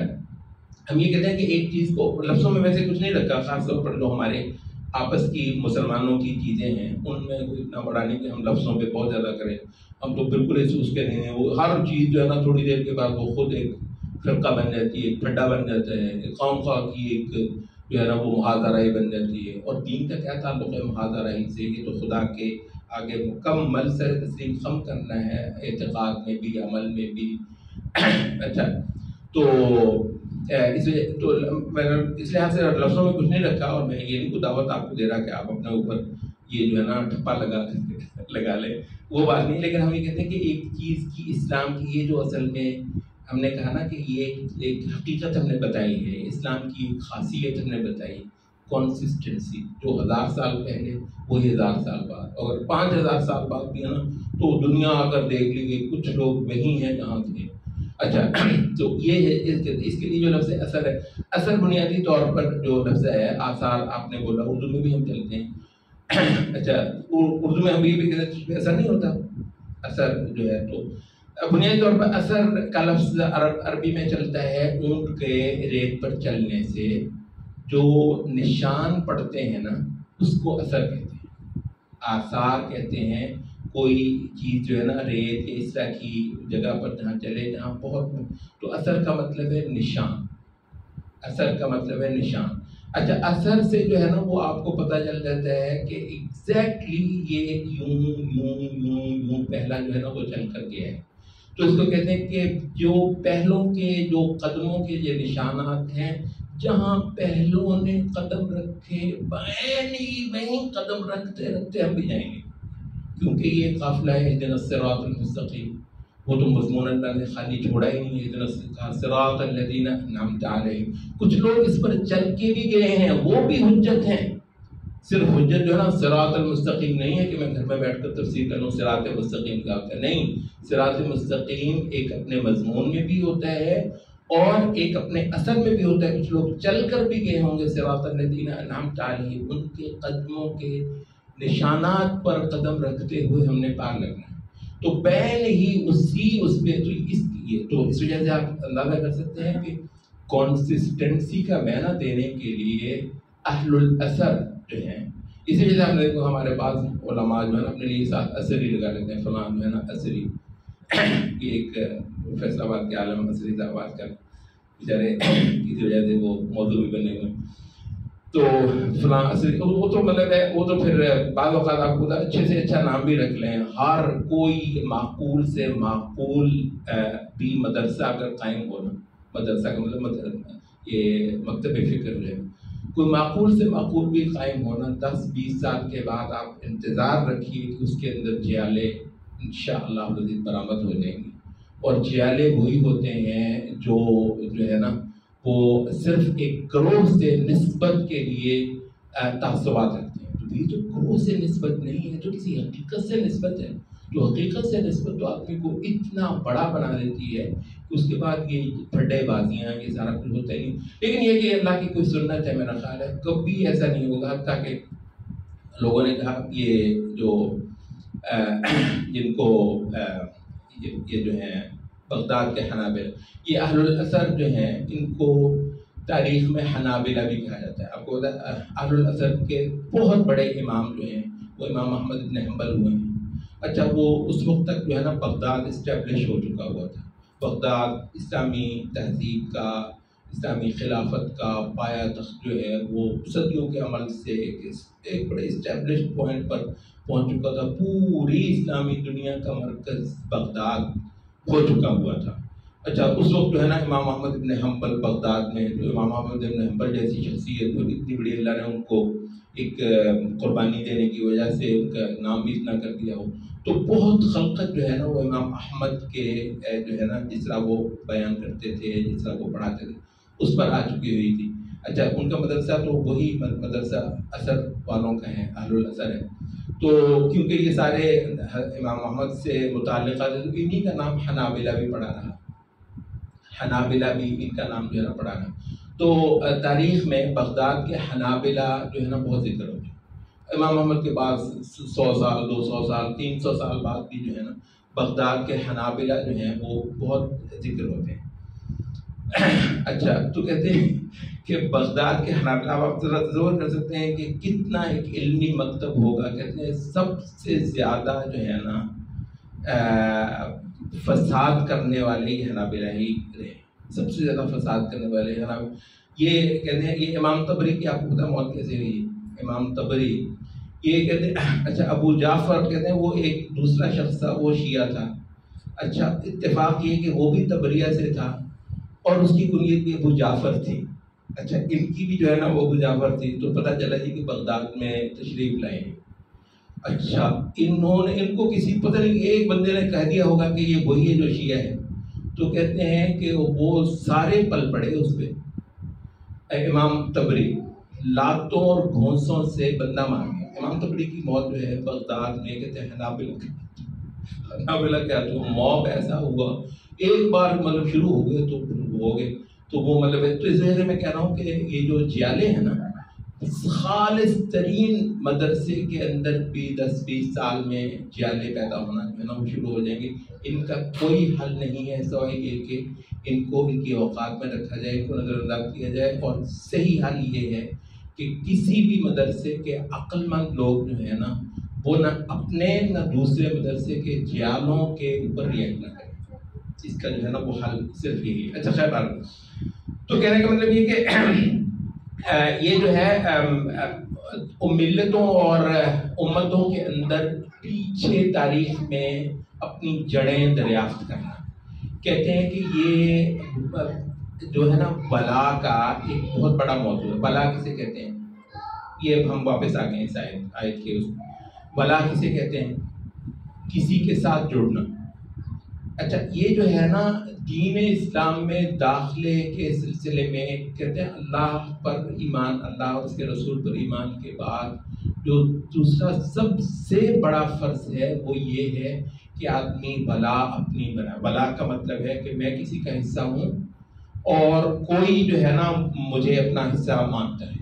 ہم یہ کہتے ہیں کہ ایک چیز کو لفظوں میں ویسے کچھ نہیں رکھا، خاص طور پر جو ہمارے آپس کی مسلمانوں کی چیزیں ہیں ان میں کوئی اتنا بڑا نہیں کہ ہم لفظوں پہ بہت زیادہ کریں. ہم تو بالکل ایسے اس کے نہیں ہیں. وہ ہر چیز جو ہے نا تھوڑی دیر کے بعد وہ خود ایک فرقہ بن جاتی ہے، ایک پھڈا بن جاتا ہے، ایک قوم خواہ کی ایک جو ہے نا وہ محاذرائی بن جاتی ہے. اور دین کا کیا تعلق ہے محاذرائی سے؟ یہ تو خدا کے آگے مکمل سر تسلیم خم کرنا ہے، اعتقاد میں بھی عمل میں بھی. اچھا تو اس لحاظ سے لفظوں میں کچھ نہیں رکھا. اور میں یہ نہیں کو دعوت آپ کو دے رہا کہ آپ اپنے اوپر یہ جو ہے نا ٹھپا لگا لیں، وہ بات نہیں. لیکن ہم یہ کہتے ہیں کہ ایک چیز کی اسلام کی یہ جو اصل میں ہم نے کہا نا کہ یہ ایک حقیقت ہم نے بتائی ہے، اسلام کی ایک خاصیت ہم نے بتائی، کنسسٹنسی. جو 1000 سال پہلے وہی 1000 سال بعد، اور 5000 سال بعد بھی ہے نا تو دنیا اگر دیکھ لی گئی کچھ لوگ وہی ہیں جہاں تھے. اچھا تو یہ ہے اس کے لیے جو لفظ اثر ہے. اثر بنیادی طور پر جو لفظ ہے آثار آپ نے بولا، اردو میں بھی ہم چلتے ہیں. اچھا اردو میں ہم یہ بھی کہتے ہیں اثر نہیں ہوتا اثر جو ہے. تو بنیادی طور پر اثر کا لفظ عربی میں چلتا ہے اونٹ کے ریت پر چلنے سے جو نشان پڑتے ہیں نا اس کو اثر کہتے ہیں. آثار کہتے ہیں کوئی چیز جو ہے نا ریت اس طرح کی جگہ پر جہاں چلے جہاں بہت. تو اثر کا مطلب ہے نشان. اثر کا مطلب ہے نشان. اچھا اثر سے جو ہے نا وہ آپ کو پتہ چل جاتا ہے کہ ایگزیکٹلی یہ یوں یوں یوں یوں پہلا جو ہے نا وہ چل کر گیا ہے. تو اس کو کہتے ہیں کہ جو پہلوں کے جو قدموں کے یہ نشانات ہیں، جہاں پہلوں نے قدم رکھے وہیں قدم رکھتے رکھتے ہم بھی جائیں گے، کیونکہ یہ قافلہ ہے اہدنا الصراط المستقیم. وہ تو مضمون اللہ نے خالی چھوڑا ہی نہیں، اہدنا الصراط الذین انعمت علیہم. کچھ لوگ اس پر چل کے بھی گئے ہیں، وہ بھی حجت ہیں. صرف حجت جو ہے نا صراط المستقیم نہیں ہے کہ میں گھر میں بیٹھ کر تفسیر کر لوں صراط مستقیم کا ہوتا ہے. نہیں، صراط مستقیم ایک اپنے مضمون میں بھی ہوتا ہے اور ایک اپنے اثر میں بھی ہوتا ہے. کچھ لوگ چل کر بھی گئے ہوں گے صراط الذین انعمت علیہم، ان کے قدموں کے نشانات پر قدم رکھتے ہوئے ہم نے پار لگنا ہے. تو بین ہی اس پہ تو اس وجہ سے آپ اندازہ کر سکتے ہیں کہ کنسسٹنسی کا معنی دینے کے لیے اہل الاثر جو ہیں، اسی وجہ سے ہم نے ہمارے بعض علماء جو ہے نا اپنے لیے ساتھ اثری لگا لیتے ہیں، فلان جو ہے نا اثری. یہ ایک فیصل آباد کے عالم اثری صاحب آج کل بیچارے کسی وجہ سے وہ موضوع بھی بنے ہوئے. تو فلاں اثری وہ تو مطلب ہے وہ تو پھر بعض اوقات آپ کو اچھے سے اچھا نام بھی رکھ لیں. ہر کوئی معقول سے معقول بھی مدرسہ اگر قائم ہو نا، مدرسہ کا مطلب یہ مکتب فکر جو ہے، کوئی معقول سے معقول بھی قائم ہونا، 10-20 سال کے بعد آپ انتظار رکھیے کہ اس کے اندر جیالے انشاءاللہ برآمد ہو جائیں گے. اور جیالے وہی ہوتے ہیں جو ہے نا وہ صرف ایک گروہ سے نسبت کے لیے تعصبات رکھتے ہیں. تو یہ جو گروہ سے نسبت نہیں ہے، جو کسی حقیقت سے نسبت ہے، جو حقیقت سے نسبت تو آدمی کو اتنا بڑا بنا دیتی ہے کہ اس کے بعد یہ پھڈے بازیاں یہ سارا کچھ ہوتا ہی نہیں. لیکن یہ کہ اللہ کی کوئی سنت ہے، میرا خیال ہے کبھی ایسا نہیں ہوگا. تاکہ لوگوں نے کہا یہ جو جن کو یہ جو ہیں بغداد کے حنابلہ، یہ اہل الاثر جو ہیں ان کو تاریخ میں حنابلہ بھی کہا جاتا ہے. آپ کو پتا ہے اہل الاثر کے بہت بڑے امام جو ہیں وہ امام احمد بن حنبل ہوئے ہیں. اچھا وہ اس وقت تک جو ہے نا بغداد اسٹیبلش ہو چکا ہوا تھا. بغداد اسلامی تہذیب کا، اسلامی خلافت کا پایا تخت جو ہے وہ صدیوں کے عمل سے ایک بڑے اسٹیبلش پوائنٹ پر پہنچ چکا تھا. پوری اسلامی دنیا کا مرکز بغداد ہو چکا ہوا تھا. اچھا اس وقت جو ہے نا امام احمد بن حنبل بغداد میں، جو امام احمد بن حنبل جیسی شخصیت اور اتنی بڑی اللہ نے ان کو ایک قربانی دینے کی وجہ سے ان کا نام بھی اتنا کر دیا ہو. تو بہت خلقت جو ہے نا وہ امام احمد کے جو ہے نا جس طرح وہ بیان کرتے تھے، جس طرح وہ پڑھاتے تھے، اس پر آ چکی ہوئی تھی. اچھا ان کا مدرسہ تو وہی مدرسہ اثر والوں کا ہے، اہل الاثر ہے. تو کیونکہ یہ سارے امام احمد سے متعلقہ انہی کا نام حنابلہ بھی پڑا رہا، حنابلہ بھی ان کا نام جو ہے نا پڑا رہا. تو تاریخ میں بغداد کے حنابلہ جو ہے نا بہت ذکر ہوتے ہیں. امام احمد کے بعد 100 سال 200 سال 300 سال بعد بھی جو ہے نا بغداد کے حنابلہ جو ہیں وہ بہت ذکر ہوتے ہیں. اچھا تو کہتے ہیں کہ بغداد کے حنابلہ، آپ تصور کر سکتے ہیں کہ کتنا ایک علمی مکتب ہوگا. کہتے ہیں سب سے زیادہ جو ہے نا فساد کرنے والے یہ حنابلہ ہی رہے، سب سے زیادہ فساد کرنے والے حنابلہ. یہ کہتے ہیں یہ امام طبری کی آپ کو پتہ موت کیسے ہوئی؟ امام طبری یہ کہتے ہیں اچھا ابو جعفر کہتے ہیں وہ ایک دوسرا شخص تھا، وہ شیعہ تھا. اچھا اتفاق یہ کہ وہ بھی طبریہ سے تھا اور اس کی کنیت بھی ابو جعفر تھی. اچھا ان کی بھی جو ہے نا وہ ابو جعفر تھی. تو پتہ چلا جی کہ بغداد میں تشریف لائے. اچھا انہوں نے ان کو کسی پتہ نہیں ایک بندے نے کہہ دیا ہوگا کہ یہ وہی ہے جو شیعہ ہے. تو کہتے ہیں کہ وہ سارے پل پڑے اس پہ. امام طبری لاتوں اور گھونسوں سے بندہ مار گیا. امام طبری کی موت جو ہے بغداد میں کہتے ہیں حنابلہ کیا تو موب ایسا ہوا ایک بار مطلب شروع ہو گئے تو ہو گئے. تو وہ مطلب تو اس وجہ سے میں کہہ رہا ہوں کہ یہ جو جیالے ہیں نا خالص ترین مدرسے کے اندر بھی 10-20 سال میں جیالے پیدا ہونا جو ہے نا وہ شروع ہو جائیں گے. ان کا کوئی حل نہیں ہے سوائے یہ کہ ان کو ان کی اوقات میں رکھا جائے، ان کو نظر انداز کیا جائے. اور صحیح حل یہ ہے کہ کسی بھی مدرسے کے عقل مند لوگ جو ہے نا وہ نہ اپنے نہ دوسرے مدرسے کے جیالوں کے اوپر ریئیکٹ نہ کریں. اس کا جو ہے نا وہ حل صرف یہی ہے. اچھا خیر بات تو کہنے کا مطلب یہ کہ یہ جو ہے ملتوں اور امتوں کے اندر پیچھے تاریخ میں اپنی جڑیں دریافت کرنا. کہتے ہیں کہ یہ جو ہے نا بلا کا ایک بہت بڑا موضوع ہے. بلا کسے کہتے ہیں؟ یہ ہم واپس آ گئے اس آیت کے. بلا کسے کہتے ہیں؟ کسی کے ساتھ جڑنا. اچھا یہ جو ہے نا دین اسلام میں داخلے کے سلسلے میں کہتے ہیں اللہ پر ایمان، اللہ اور اس کے رسول پر ایمان کے بعد جو دوسرا سب سے بڑا فرض ہے وہ یہ ہے کہ آدمی بلا اپنی بنا. بلا کا مطلب ہے کہ میں کسی کا حصہ ہوں اور کوئی جو ہے نا مجھے اپنا حصہ مانتا ہے.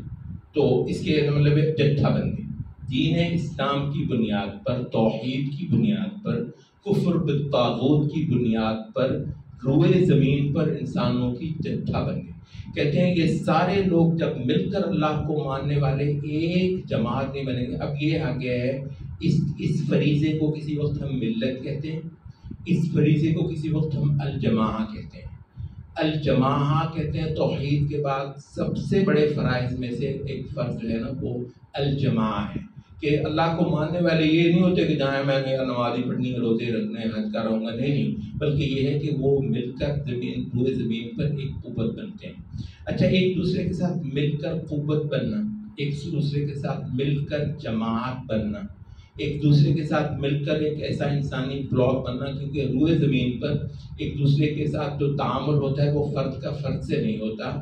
تو اس کے مطلب جٹھا بندی. دین اسلام کی بنیاد پر، توحید کی بنیاد پر، کفر بالطاغوت کی بنیاد پر روئے زمین پر انسانوں کی جتھا بندی. کہتے ہیں یہ سارے لوگ جب مل کر اللہ کو ماننے والے ایک جماعت نہیں بنیں گے. اب یہ آ گیا ہے اس فریضے کو کسی وقت ہم ملت کہتے ہیں، اس فریضے کو کسی وقت ہم الجماعہ کہتے ہیں. الجماعہ کہتے ہیں توحید کے بعد سب سے بڑے فرائض میں سے ایک فرض جو ہے نا وہ الجماعہ ہے. کہ اللہ کو ماننے والے یہ نہیں ہوتے کہ جہاں میں نے نمازی پڑھنی ہے، روزے رکھنے ہیں، حج کر رہوں گا، نہیں، بلکہ یہ ہے کہ وہ مل کر روئے زمین پر ایک قوت بنتے ہیں. اچھا ایک دوسرے کے ساتھ مل کر قوت بننا، ایک دوسرے کے ساتھ مل کر جماعت بننا، ایک دوسرے کے ساتھ مل کر ایک ایسا انسانی بلاک بننا. کیونکہ روئے زمین پر ایک دوسرے کے ساتھ جو تعامل ہوتا ہے وہ فرد کا فرد سے نہیں ہوتا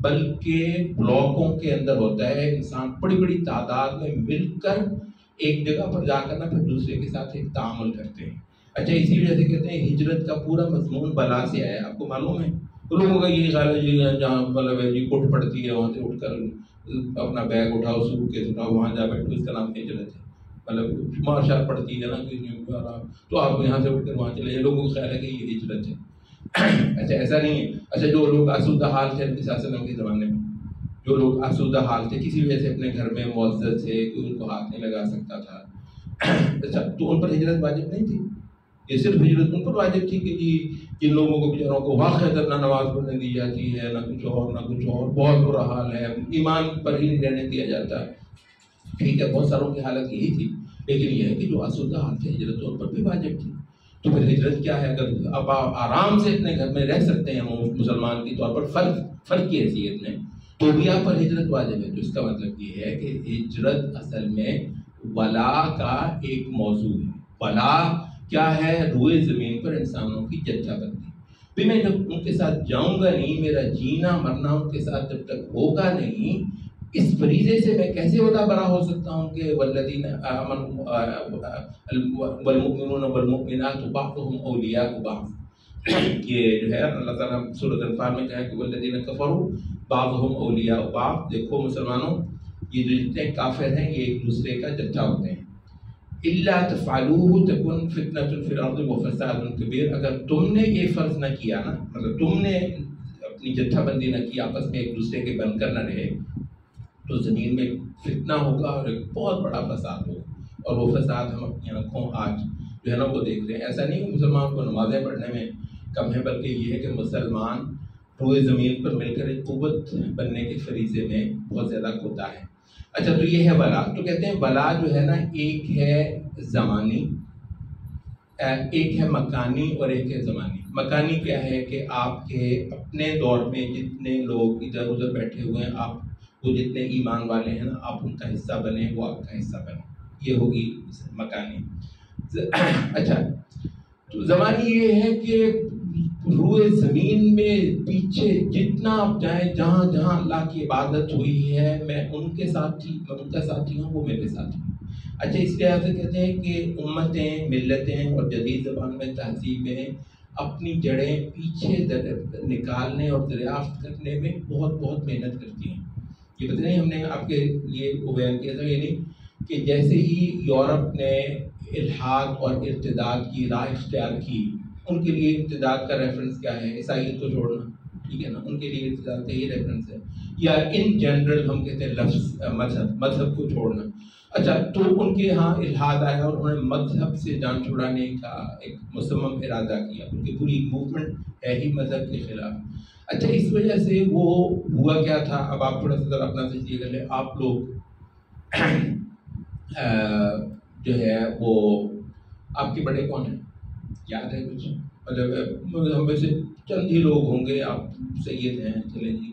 بلکہ بلاکوں کے اندر ہوتا ہے. انسان بڑی بڑی تعداد میں مل کر ایک جگہ پر جا کر نا پھر دوسرے کے ساتھ ایک تعامل کرتے ہیں. اچھا اسی وجہ سے کہتے ہیں ہجرت کا پورا مضمون بلا سے آیا. آپ کو معلوم ہے لوگوں کا یہی خیال ہے جی جہاں مطلب ہے جی اٹھ پڑتی ہے وہاں سے اٹھ کر اپنا بیگ اٹھاؤ، سوٹ کیس اٹھاؤ، وہاں جا بیٹھو، اس کا نام ہجرت ہے. مطلب مارشال پڑتی ہے نا تو آپ یہاں سے اٹھ کر وہاں چلے جائیں. لوگوں کا خیال ہے کہ یہ ہجرت ہے. اچھا ایسا نہیں ہے. اچھا جو لوگ آسودہ حال تھے نبی صلی اللہ علیہ وسلم کے زمانے میں، جو لوگ آسودہ حال تھے کسی وجہ سے اپنے گھر میں معزز تھے کہ ان کو ہاتھ نہیں لگا سکتا تھا، اچھا تو ان پر ہجرت واجب نہیں تھی. یہ صرف ہجرت ان پر واجب تھی کہ جی جن لوگوں کو بیچاروں کو واقعہ نہ نماز پڑھنے دی جاتی ہے، نہ کچھ اور نہ کچھ اور، بہت برا حال ہے، ایمان پر ہی نہیں رہنے دیا جاتا. ٹھیک ہے بہت ساروں کی حالت یہی تھی، لیکن یہ ہے کہ جو آسودہ حال تھے ہجرت ان پر بھی واجب تھی. تو پھر ہجرت کیا ہے؟ اگر اب آپ آرام سے اپنے گھر میں رہ سکتے ہیں مسلمان کے طور پر فرد کی حیثیت میں، تو بھی آپ پر ہجرت واجب ہے. تو اس کا مطلب یہ ہے کہ ہجرت اصل میں ولا کا ایک موضوع ہے. ولا کیا ہے؟ روئے زمین پر انسانوں کی جتھا بندی. بھی میں جب ان کے ساتھ جاؤں گا نہیں، میرا جینا مرنا ان کے ساتھ جب تک ہوگا نہیں، اس فریضے سے میں کیسے ولا برا ہو سکتا ہوں کہ والذین آمنوا والمؤمنون والمؤمنات بعضهم اولیاء بعض. یہ جو ہے اللہ تعالیٰ سورۃ انفال میں کہا کہ والذین کفروا بعضهم اولیاء بعض. دیکھو مسلمانوں، یہ جو جتنے کافر ہیں یہ ایک دوسرے کا جتھا ہوتے ہیں. الا تفعلوه تكن فتنة في الارض وفساد كبير. اگر تم نے یہ فرض نہ کیا نا، مطلب تم نے اپنی جتھا بندی نہ کی، آپس میں ایک دوسرے کے بن کر نہ رہے، تو زمین میں فتنہ ہوگا اور ایک بہت بڑا فساد ہوگا. اور وہ فساد ہم اپنی آنکھوں آج جو ہے نا وہ دیکھ رہے ہیں. ایسا نہیں کہ مسلمان کو نمازیں پڑھنے میں کم ہے، بلکہ یہ ہے کہ مسلمان روئے زمین پر مل کر ایک قوت بننے کے فریضے میں بہت زیادہ کوتا ہے. اچھا، تو یہ ہے ولا. تو کہتے ہیں ولا جو ہے نا ایک ہے زمانی، ایک ہے مکانی اور ایک ہے زمانی. مکانی کیا ہے کہ آپ کے اپنے دور میں جتنے لوگ ادھر ادھر بیٹھے ہوئے ہیں، آپ وہ جتنے ایمان والے ہیں نا، آپ ان کا حصہ بنے، وہ آپ کا حصہ بنے. یہ ہوگی مکانی. اچھا، تو زمانی یہ ہے کہ روئے زمین میں پیچھے جتنا آپ جائیں، جہاں جہاں اللہ کی عبادت ہوئی ہے، میں ان کے ساتھی، میں ان کا ساتھی ہوں، وہ میرے ساتھی ہوں. اچھا، اس لحاظ سے کہتے ہیں کہ امتیں، ملتیں اور جدید زبان میں تہذیبیں اپنی جڑیں پیچھے نکالنے اور دریافت کرنے میں بہت بہت محنت کرتی ہیں. یہ پتہ نہیں، ہم نے آپ کے لیے وہ بیان کیا تھا یعنی کہ جیسے ہی یورپ نے الحاد اور ارتداد کی راہ اختیار کی، ان کے لیے ارتداد کا ریفرنس کیا ہے؟ عیسائیت کو چھوڑنا، ٹھیک ہے نا، ان کے لیے ارتداد کا یہ ریفرنس ہے. یا ان جنرل ہم کہتے ہیں لفظ مذہب کو چھوڑنا. اچھا، تو ان کے ہاں الحاد آیا اور انہوں نے مذہب سے جان چھڑانے کا ایک مصمم ارادہ کیا. ان کی پوری موومنٹ ہے ہی مذہب کے خلاف. اچھا، اس وجہ سے وہ ہوا کیا تھا؟ اب آپ تھوڑا سا اپنا تجزیہ کر لیں. آپ لوگ جو ہے وہ آپ کے بڑے کون ہیں؟ یاد ہے کچھ؟ مطلب ہم میں سے چند ہی لوگ ہوں گے. آپ سید ہیں، چلیں جی،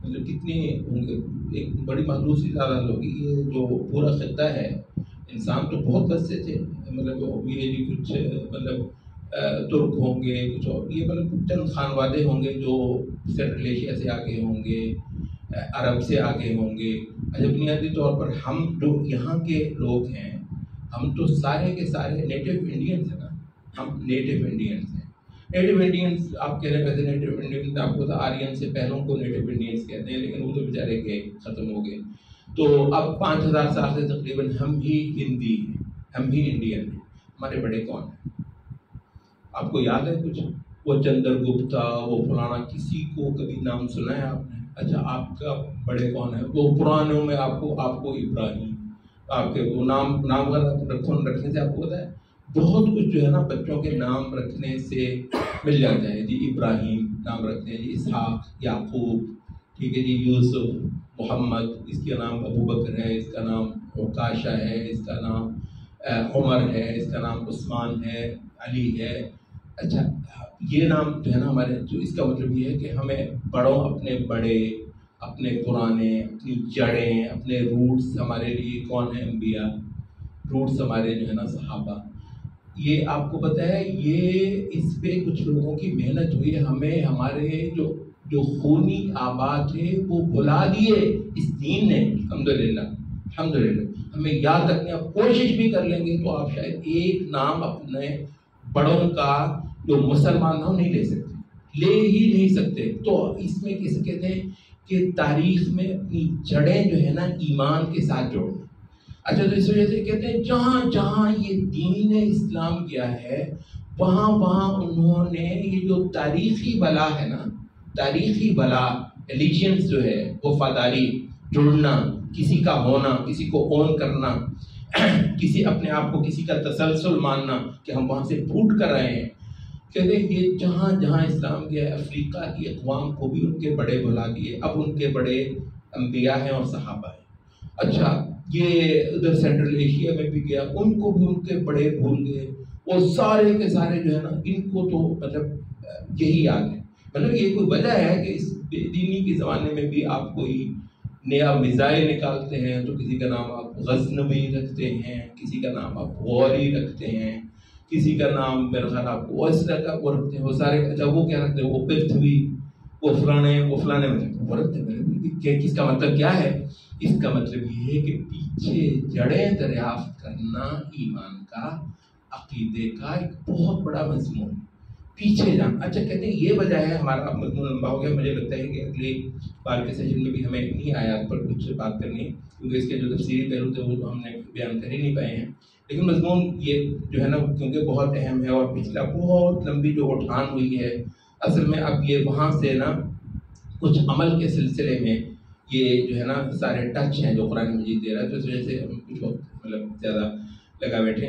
مطلب کتنے ہوں گے؟ ایک بڑی محدود سی تعداد ہوگی. یہ جو پورا خطہ ہے، انسان تو بہت بس سے تھے، مطلب یہ بھی کچھ مطلب ترک ہوں گے، کچھ اور یہ مطلب چند خانوادے ہوں گے جو سینٹرل ایشیا سے آگے ہوں گے، عرب سے آگے ہوں گے. اچھا، بنیادی طور پر ہم جو یہاں کے لوگ ہیں، ہم تو سارے کے سارے نیٹو انڈینس ہیں نا. ہم نیٹو انڈینس ہیں. نیٹو انڈینس آپ کہہ رہے ہیں، ویسے نیٹو انڈینس آپ کو تو آرین سے پہلوں کو نیٹو انڈینس کہتے ہیں، لیکن وہ تو بیچارے گئے، ختم ہو گئے. تو اب 5000 سال سے تقریباً ہم ہی ہندی ہیں، ہم ہی انڈین ہیں. ہمارے بڑے کون ہیں؟ آپ کو یاد ہے کچھ؟ وہ چندر گپتا، وہ فلانا، کسی کو کبھی نام سنا ہے آپ نے؟ اچھا، آپ کا بڑے کون ہیں؟ وہ پرانوں میں آپ کو ابراہیم، آپ کے وہ نام رکھنے سے آپ کو پتا ہے بہت کچھ جو ہے نا بچوں کے نام رکھنے سے مل جاتا ہے. جی ابراہیم نام رکھتے ہیں، جی اسحاق، یعقوب، ٹھیک ہے جی، یوسف، محمد، اس کا نام ابو بکر ہے، اس کا نام عکاشہ ہے، اس کا نام عمر ہے، اس کا نام عثمان ہے، علی ہے. اچھا، یہ نام جو ہے نا ہمارے، تو اس کا مطلب یہ ہے کہ ہمیں بڑوں، اپنے بڑے، اپنے پرانے، اپنی جڑیں، اپنے روٹس ہمارے لیے کون ہیں؟ انبیاء. روٹس ہمارے جو ہے نا صحابہ. یہ آپ کو پتہ ہے، یہ اس پہ کچھ لوگوں کی محنت ہوئی ہے. ہمیں ہمارے جو خونی آبا تھے وہ بھلا دیے اس دین نے. الحمدللہ الحمدللہ. ہمیں یاد رکھنے، آپ کوشش بھی کر لیں گے تو آپ شاید ایک نام اپنے بڑوں کا جو مسلمان ہو نہیں لے سکتے، لے ہی نہیں سکتے. تو اس میں کیسے کہتے ہیں کہ تاریخ میں اپنی جڑیں جو ہے نا ایمان کے ساتھ جوڑنا. اچھا، تو اس وجہ سے کہتے ہیں جہاں جہاں یہ دین اسلام کیا ہے، وہاں وہاں انہوں نے یہ جو تاریخی بلا ہے نا، تاریخی بلا، ایلیجنس جو ہے، وفاداری، جڑنا، کسی کا ہونا، کسی کو اون کرنا، کسی اپنے آپ کو کسی کا تسلسل ماننا کہ ہم وہاں سے پھوٹ کر آئے ہیں. کہتے ہیں یہ جہاں جہاں اسلام گیا ہے، افریقہ کی اقوام کو بھی ان کے بڑے بھلا دیے. اب ان کے بڑے انبیاء ہیں اور صحابہ ہیں. اچھا، یہ ادھر سینٹرل ایشیا میں بھی گیا، ان کو بھی ان کے بڑے بھول گئے. وہ سارے کے سارے جو ہے نا، ان کو تو مطلب یہی یاد ہے. مطلب یہ کوئی وجہ ہے کہ اس بے دینی کے زمانے میں بھی آپ کوئی نیا میزائل نکالتے ہیں تو کسی کا نام آپ غزنوی رکھتے ہیں، کسی کا نام آپ غوری رکھتے ہیں، کسی کا نام میرا خیال آپ کو اس طرح کا وہ رکھتے ہیں، وہ سارے اچھا وہ کیا رکھتے ہیں، وہ پرتھوی، وہ فلانے میں وہ رکھتے ہیں. کس کا مطلب کیا ہے؟ اس کا مطلب یہ ہے کہ پیچھے جڑیں دریافت کرنا ایمان کا، عقیدے کا ایک بہت بڑا مضمون، پیچھے جانا. اچھا کہتے ہیں یہ وجہ ہے، ہمارا مضمون لمبا ہو گیا، مجھے لگتا ہے کہ اگلی بار کے سیشن میں بھی ہمیں انہی آیات پر کچھ بات کرنی ہے، کیونکہ اس کے جو تفسیری پہلو تھے وہ ہم نے بیان کر ہی نہیں پائے ہیں. لیکن مضمون یہ جو ہے نا کیونکہ بہت اہم ہے، اور پچھلا بہت لمبی جو اٹھان ہوئی ہے، اصل میں اب یہ وہاں سے نا کچھ عمل کے سلسلے میں یہ جو ہے نا سارے ٹچ ہیں جو قرآن مجید دے رہا ہے، تو اس وجہ سے ہم کچھ وقت مطلب زیادہ لگا بیٹھے.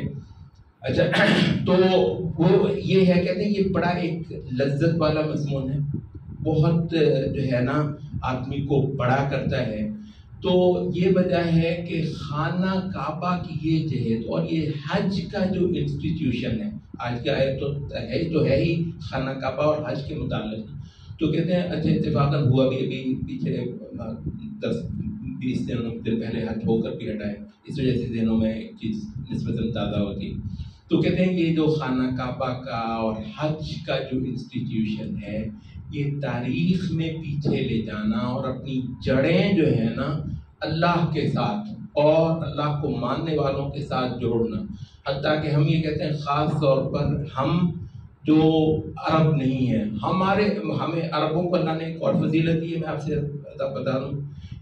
اچھا تو وہ یہ ہے، کہتے ہیں یہ بڑا ایک لذت والا مضمون ہے، بہت جو ہے نا آدمی کو بڑا کرتا ہے. تو یہ وجہ ہے کہ خانہ کعبہ کی یہ جہت اور یہ حج کا جو انسٹیٹیوشن ہے، آج کی آیت تو ہے ہی خانہ کعبہ اور حج کے متعلق. تو کہتے ہیں اچھا اتفاقاً ہوا بھی ابھی پیچھے 10-20 دن پہلے حج ہو کر بھی ہٹا ہے، اس وجہ سے ذہنوں میں ایک چیز نسبتاً تازہ ہوتی. تو کہتے ہیں یہ جو خانہ کعبہ کا اور حج کا جو انسٹیٹیوشن ہے، یہ تاریخ میں پیچھے لے جانا اور اپنی جڑیں جو ہے نا اللہ کے ساتھ اور اللہ کو ماننے والوں کے ساتھ جوڑنا. حتیٰ کہ ہم یہ کہتے ہیں خاص طور پر ہم جو عرب نہیں ہیں، ہمیں عربوں کو اللہ نے ایک اور فضیلت دی ہے، میں آپ سے بتا دوں.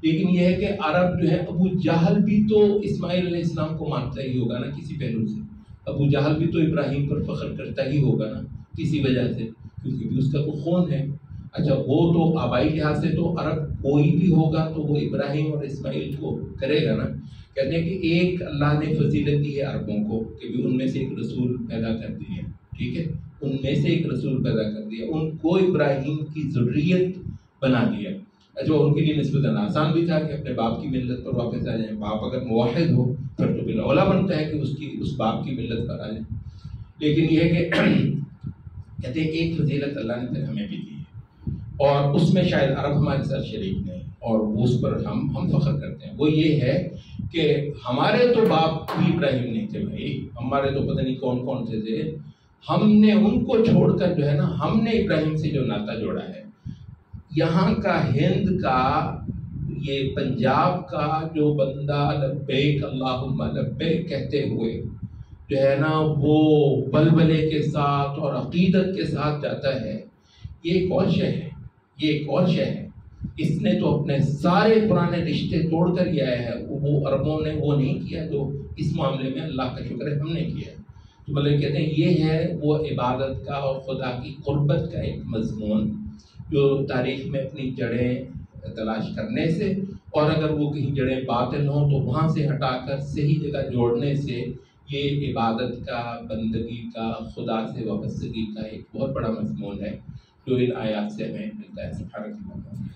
لیکن یہ ہے کہ عرب جو ہے، ابو جہل بھی تو اسماعیل علیہ السلام کو مانتا ہی ہوگا نا کسی پہلو سے، ابو جہل بھی تو ابراہیم پر فخر کرتا ہی ہوگا نا کسی وجہ سے، کیونکہ بھی اس کا تو خون ہے. اچھا وہ تو آبائی لحاظ سے تو عرب کوئی بھی ہوگا تو وہ ابراہیم اور اسماعیل کو کرے گا نا. کہتے ہیں کہ ایک اللہ نے فضیلت دی ہے عربوں کو کہ بھی ان میں سے ایک رسول پیدا کر دی ہے، ٹھیک ہے، ان میں سے ایک رسول پیدا کر دیا، ان کو ابراہیم کی ذریت بنا دیا. اچھا ان کے لیے نسبتاً آسان بھی تھا کہ اپنے باپ کی ملت پر واپس آ جائیں. باپ اگر موحد ہو پھر تو بالاولیٰ بنتا ہے کہ اس باپ کی ملت پر آ جائیں. لیکن یہ ہے کہ کہتے ہیں ایک فضیلت اللہ نے پھر ہمیں بھی دی ہے، اور اس میں شاید عرب ہمارے ساتھ شریک نہیں، اور اس پر ہم فخر کرتے ہیں. وہ یہ ہے کہ ہمارے تو باپ بھی ابراہیم نہیں تھے بھائی، ہمارے تو پتہ نہیں کون کون سے تھے. ہم نے ان کو چھوڑ کر جو ہے نا ہم نے ابراہیم سے جو ناطہ جوڑا ہے. یہاں کا ہند کا، یہ پنجاب کا جو بندہ لبیک اللہم لبیک کہتے ہوئے جو ہے نا وہ بلبلے کے ساتھ اور عقیدت کے ساتھ جاتا ہے، یہ ایک اور شے ہے، یہ ایک اور شے ہے. اس نے تو اپنے سارے پرانے رشتے توڑ کر یہ آیا ہے. وہ عربوں نے وہ نہیں کیا جو اس معاملے میں اللہ کا شکر ہے ہم نے کیا. تو مطلب کہتے ہیں یہ ہے وہ عبادت کا اور خدا کی قربت کا ایک مضمون جو تاریخ میں اپنی جڑیں تلاش کرنے سے، اور اگر وہ کہیں جڑیں باطل ہوں تو وہاں سے ہٹا کر صحیح جگہ جوڑنے سے یہ عبادت کا، بندگی کا، خدا سے وابستگی کا ایک بہت بڑا مضمون ہے جو ان آیات سے ہمیں ملتا ہے. سبحانک اللہم.